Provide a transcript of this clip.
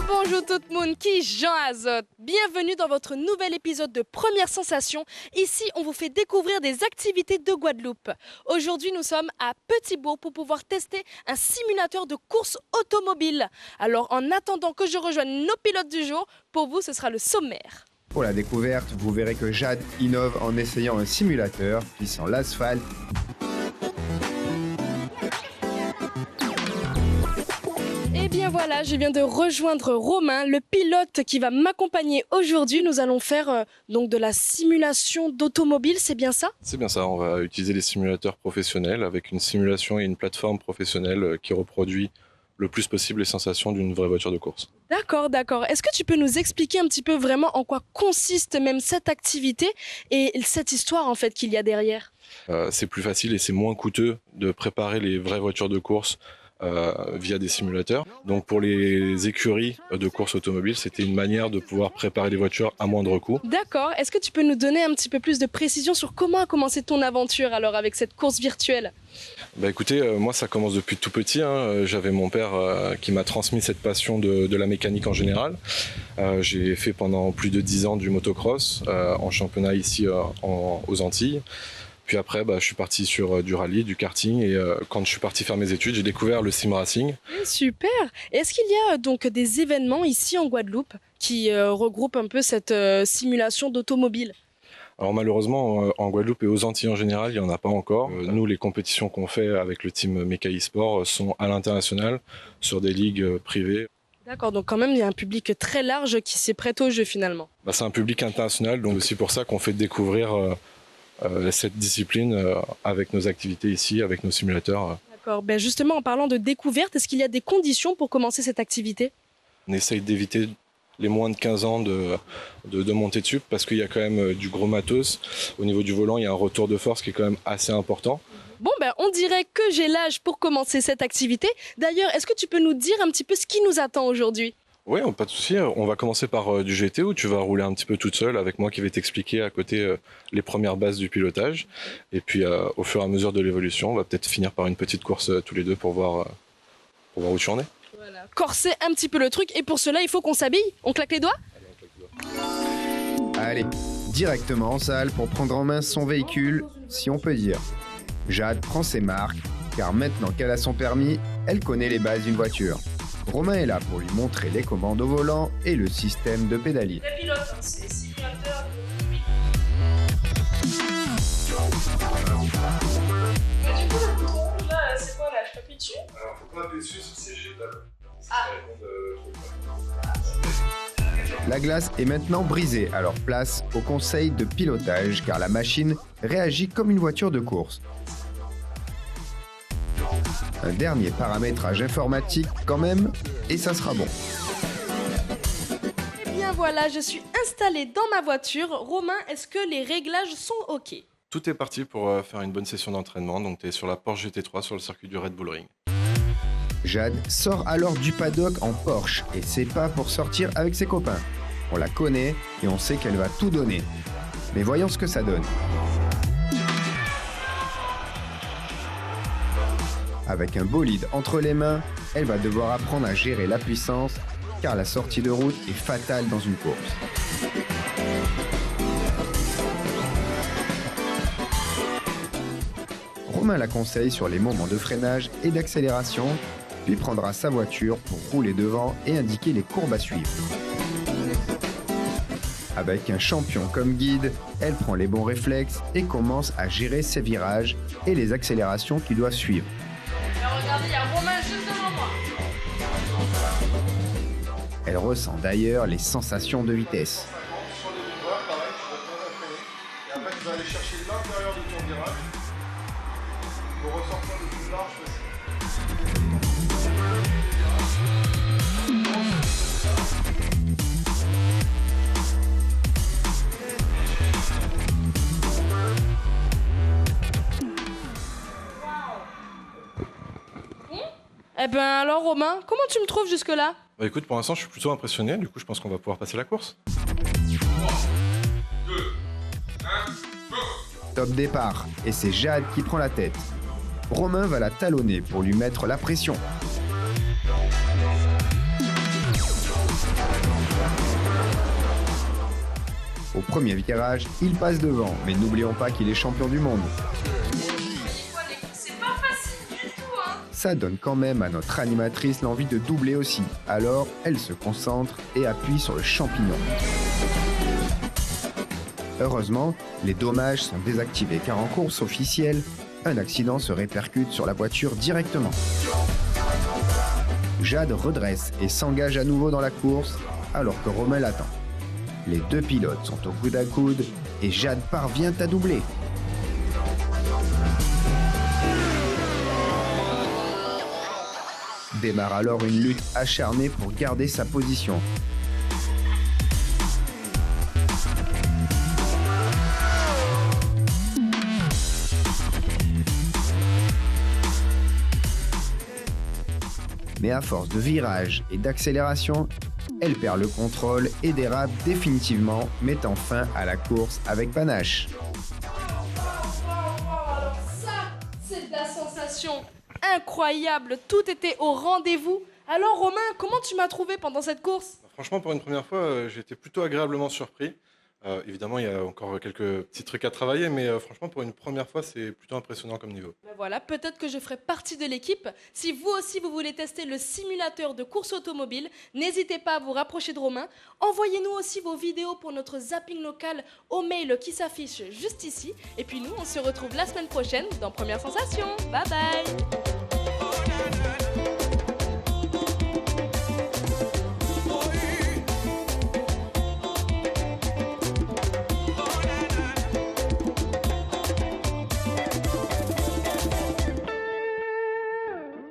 Bonjour tout le monde, qui Jean Azote. Bienvenue dans votre nouvel épisode de Première Sensation. Ici, on vous fait découvrir des activités de Guadeloupe. Aujourd'hui, nous sommes à Petit-Bourg pour pouvoir tester un simulateur de course automobile. Alors, en attendant que je rejoigne nos pilotes du jour, pour vous, ce sera le sommaire. Pour la découverte, vous verrez que Jade innove en essayant un simulateur qui sent l'asphalte. Et bien voilà, je viens de rejoindre Romain, le pilote qui va m'accompagner aujourd'hui. Nous allons faire donc de la simulation d'automobile, c'est bien ça? C'est bien ça, on va utiliser les simulateurs professionnels avec une simulation et une plateforme professionnelle qui reproduit le plus possible les sensations d'une vraie voiture de course. D'accord. Est-ce que tu peux nous expliquer un petit peu vraiment en quoi consiste même cette activité et cette histoire en fait qu'il y a derrière? C'est plus facile et c'est moins coûteux de préparer les vraies voitures de course via des simulateurs. Donc pour les écuries de course automobile, c'était une manière de pouvoir préparer les voitures à moindre coût. D'accord. Est-ce que tu peux nous donner un petit peu plus de précision sur comment a commencé ton aventure alors avec cette course virtuelle? Écoutez, moi ça commence depuis tout petit. J'avais mon père qui m'a transmis cette passion de la mécanique en général. J'ai fait pendant plus de 10 ans du motocross en championnat ici aux Antilles. Puis après, je suis parti sur du rallye, du karting et quand je suis parti faire mes études, j'ai découvert le sim racing. Super. Est-ce qu'il y a donc des événements ici en Guadeloupe qui regroupent un peu cette simulation d'automobile? Alors malheureusement, en Guadeloupe et aux Antilles en général, il n'y en a pas encore. Nous, les compétitions qu'on fait avec le team Meca Sport sont à l'international, sur des ligues privées. D'accord, donc quand même il y a un public très large qui s'y prête au jeu finalement. C'est un public international, donc c'est pour ça qu'on fait découvrir cette discipline avec nos activités ici, avec nos simulateurs. D'accord, justement en parlant de découverte, est-ce qu'il y a des conditions pour commencer cette activité? On essaye d'éviter les moins de 15 ans de monter dessus parce qu'il y a quand même du gros matos. Au niveau du volant, il y a un retour de force qui est quand même assez important. Bon, on dirait que j'ai l'âge pour commencer cette activité. D'ailleurs, est-ce que tu peux nous dire un petit peu ce qui nous attend aujourd'hui? Oui, pas de souci. On va commencer par du GT où tu vas rouler un petit peu toute seule avec moi qui vais t'expliquer à côté les premières bases du pilotage. Et puis au fur et à mesure de l'évolution, on va peut-être finir par une petite course tous les deux pour voir où tu en es. Voilà, corser un petit peu le truc et pour cela, il faut qu'on s'habille. On claque les doigts? Allez, directement en salle pour prendre en main son véhicule, si on peut dire. Jade prend ses marques, car maintenant qu'elle a son permis, elle connaît les bases d'une voiture. Romain est là pour lui montrer les commandes au volant et le système de pédalier. Les pilotes, c'est simulateur. Du coup, le bouton rouge, là, c'est quoi là? Je t'appuie dessus? Alors, faut pas appuyer dessus, c'est G-Tab. La glace est maintenant brisée, alors place au conseil de pilotage, car la machine réagit comme une voiture de course. Un dernier paramétrage informatique quand même, et ça sera bon. Et bien voilà, je suis installée dans ma voiture. Romain, est-ce que les réglages sont OK? Tout est parti pour faire une bonne session d'entraînement. Donc, tu es sur la Porsche GT3 sur le circuit du Red Bull Ring. Jade sort alors du paddock en Porsche, et c'est pas pour sortir avec ses copains. On la connaît et on sait qu'elle va tout donner. Mais voyons ce que ça donne. Avec un bolide entre les mains, elle va devoir apprendre à gérer la puissance, car la sortie de route est fatale dans une course. Romain la conseille sur les moments de freinage et d'accélération, puis prendra sa voiture pour rouler devant et indiquer les courbes à suivre. Avec un champion comme guide, elle prend les bons réflexes et commence à gérer ses virages et les accélérations qu'il doit suivre. Regardez, il y a Romain juste devant moi. Elle ressent d'ailleurs les sensations de vitesse. Sur les deux doigts, pareil, tu vas prendre un freiner. Et après, tu vas aller chercher l'intérieur de ton virage pour ressortir le plus large possible. Eh ben alors Romain, comment tu me trouves jusque-là? Écoute, pour l'instant, je suis plutôt impressionné. Du coup, je pense qu'on va pouvoir passer la course. 3, 2, 1, go! Top départ, et c'est Jade qui prend la tête. Romain va la talonner pour lui mettre la pression. premier virage, il passe devant, mais n'oublions pas qu'il est champion du monde. C'est pas facile du tout, hein. Ça donne quand même à notre animatrice l'envie de doubler aussi. Alors, elle se concentre et appuie sur le champignon. Heureusement, les dommages sont désactivés car en course officielle, un accident se répercute sur la voiture directement. Jade redresse et s'engage à nouveau dans la course alors que Romain l'attend. Les deux pilotes sont au coude à coude et Jade parvient à doubler. Démarre alors une lutte acharnée pour garder sa position. Mais à force de virages et d'accélération, elle perd le contrôle et dérape définitivement, mettant fin à la course avec panache. Alors ça, c'est de la sensation incroyable. Tout était au rendez-vous. Alors Romain, comment tu m'as trouvé pendant cette course? Franchement, pour une première fois, j'ai été plutôt agréablement surpris. Évidemment, il y a encore quelques petits trucs à travailler, mais franchement, pour une première fois, c'est plutôt impressionnant comme niveau. Ben voilà, peut-être que je ferai partie de l'équipe. Si vous aussi vous voulez tester le simulateur de course automobile, n'hésitez pas à vous rapprocher de Romain. Envoyez-nous aussi vos vidéos pour notre zapping local au mail qui s'affiche juste ici. Et puis nous, on se retrouve la semaine prochaine dans Première Sensation. Bye bye.